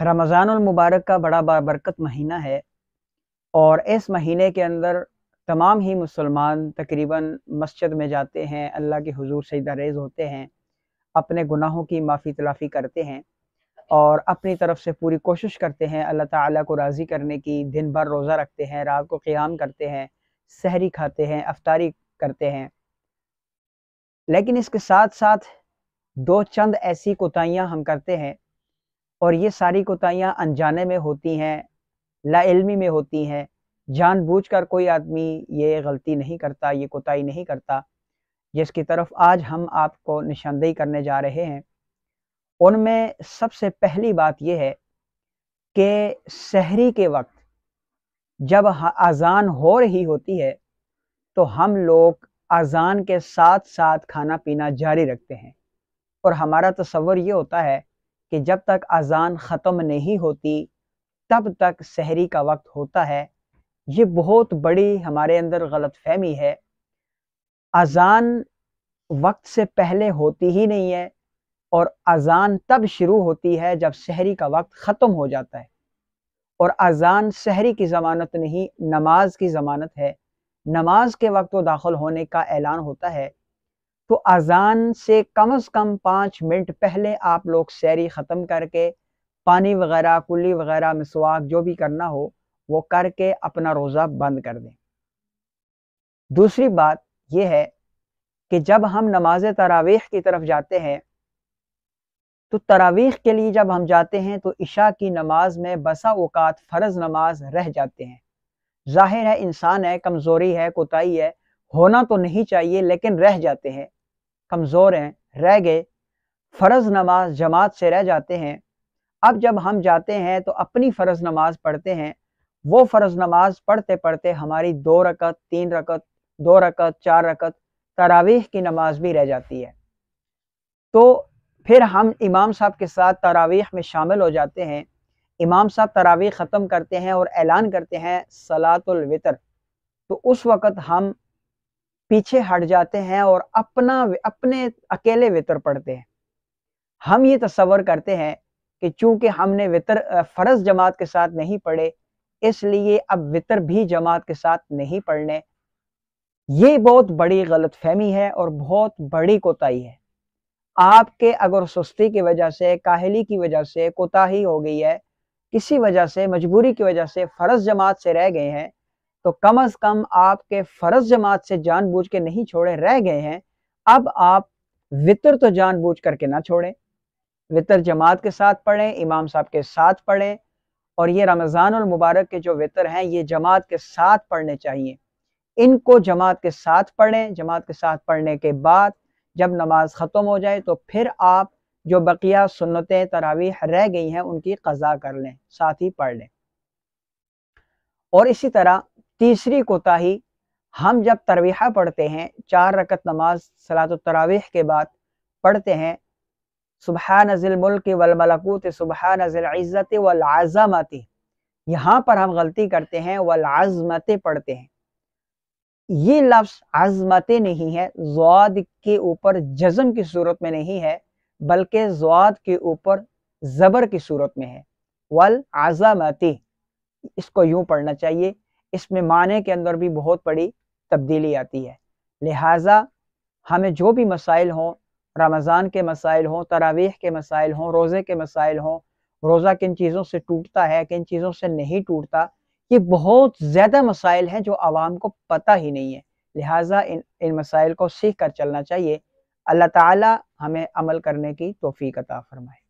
رمضان المبارک کا بڑا بابرکت مہینہ ہے، اور اس مہینے کے اندر تمام ہی مسلمان تقریباً مسجد میں جاتے ہیں، اللہ کے حضور سجدہ ریز ہوتے ہیں، اپنے گناہوں کی معافی تلافی کرتے ہیں اور اپنی طرف سے پوری کوشش کرتے ہیں اللہ تعالیٰ کو راضی کرنے کی۔ دن بھر روزہ رکھتے ہیں، رات کو قیام کرتے ہیں، سحری کھاتے ہیں، افطاری کرتے ہیں، لیکن اس کے ساتھ ساتھ دو چند ایسی کوتاہیاں ہم کرتے ہیں، اور یہ ساری کوتاہیاں انجانے میں ہوتی ہیں، لا علمی میں ہوتی ہیں۔ جان بوجھ کر کوئی آدمی یہ غلطی نہیں کرتا، یہ کوتاہی نہیں کرتا، جس کی طرف آج ہم آپ کو نشاندہی کرنے جا رہے ہیں۔ ان میں سب سے پہلی بات یہ ہے کہ سحری کے وقت جب اذان ہو رہی ہوتی ہے تو ہم لوگ اذان کے ساتھ ساتھ کھانا پینا جاری رکھتے ہیں، اور ہمارا تصور یہ ہوتا ہے کہ جب تک اذان ختم نہیں ہوتی تب تک سحری کا وقت ہوتا ہے۔ یہ بہت بڑی ہمارے اندر غلط فہمی ہے۔ اذان وقت سے پہلے ہوتی ہی نہیں ہے، اور اذان تب شروع ہوتی ہے جب سحری کا وقت ختم ہو جاتا ہے، اور اذان سحری کی ضمانت نہیں، نماز کی ضمانت ہے۔ نماز کے وقت داخل ہونے کا اعلان ہوتا ہے تو اذان سے کم از کم 5 منٹ پہلے آپ لوگ سحری ختم کر کے پانی وغیرہ، کلی وغیرہ، مسواک جو بھی کرنا ہو وہ کر کے اپنا روزہ بند کر دیں۔ دوسری بات یہ ہے کہ جب ہم نماز تراویح کی طرف جاتے ہیں تو تراویح کے لیے جب ہم جاتے ہیں تو عشاء کی نماز میں بسا اوقات فرض نماز رہ جاتے ہیں۔ ظاہر ہے انسان ہے، کمزوری ہے، کوتاہی ہے، ہونا تو نہیں چاہیے لیکن رہ جاتے ہیں، کمزور ہیں، رہ گئے، فرض نماز جماعت سے رہ جاتے ہیں۔ اب جب ہم جاتے ہیں تو اپنی فرض نماز پڑھتے ہیں، وہ فرض نماز پڑھتے پڑھتے ہماری 2 رکعت، 3 رکعت، 2 رکعت، 4 رکعت تراویح کی نماز بھی رہ جاتی ہے، تو پھر ہم امام صاحب کے ساتھ تراویح میں شامل ہو جاتے ہیں۔ امام صاحب تراویح ختم کرتے ہیں اور اعلان کرتے ہیں صلاۃ الوتر، تو اس وقت ہم پیچھے ہٹ جاتے ہیں اور اپنے اکیلے وتر پڑھتے ہیں۔ ہم یہ تصور کرتے ہیں کہ چونکہ ہم نے وتر فرض جماعت کے ساتھ نہیں پڑھے اس لیے اب وتر بھی جماعت کے ساتھ نہیں پڑھنے۔ یہ بہت بڑی غلط فہمی ہے اور بہت بڑی کوتاہی ہے۔ آپ کے اگر سستی کی وجہ سے، کاہلی کی وجہ سے کوتاہی ہو گئی ہے، کسی وجہ سے، مجبوری کی وجہ سے فرض جماعت سے رہ گئے ہیں، تو کم از کم آپ کے فرض جماعت سے جان بوجھ کے نہیں چھوڑے، رہ گئے ہیں، اب آپ وتر تو جان بوجھ کر کے نہ چھوڑیں، وتر جماعت کے ساتھ پڑھیں، امام صاحب کے ساتھ پڑھیں، اور یہ رمضان المبارک کے جو وتر ہیں یہ جماعت کے ساتھ پڑھنے چاہیے۔ ان کو جماعت کے ساتھ پڑھیں، جماعت کے ساتھ پڑھنے کے بعد جب نماز ختم ہو جائے تو پھر آپ جو بقیہ سنتیں تراویح رہ گئی ہیں ان کی قضا کر لیں، ساتھ ہی پڑھ لیں۔ اور اسی طرح تیسری کوتاہی، ہم جب تراویح پڑھتے ہیں، 4 رکعت نماز صلاۃ التراویح کے بعد پڑھتے ہیں سبحان ذی الملک والملکوت سبحان ذی العزت والعظمت، یہاں پر ہم غلطی کرتے ہیں، والعظمت پڑھتے ہیں۔ یہ لفظ عظمت نہیں ہے، ضاد کے اوپر جزم کی صورت میں نہیں ہے بلکہ ضاد کے اوپر زبر کی صورت میں ہے، والعظمت، اس کو یوں پڑھنا چاہیے۔ اس میں معنی کے اندر بھی بہت بڑی تبدیلی آتی ہے۔ لہٰذا ہمیں جو بھی مسائل ہوں، رمضان کے مسائل ہوں، تراویح کے مسائل ہوں، روزے کے مسائل ہوں، روزہ کن چیزوں سے ٹوٹتا ہے، کن چیزوں سے نہیں ٹوٹتا، یہ بہت زیادہ مسائل ہیں جو عوام کو پتہ ہی نہیں ہے۔ لہٰذا ان مسائل کو سیکھ کر چلنا چاہیے۔ اللہ تعالی ہمیں عمل کرنے کی توفیق عطا فرمائے۔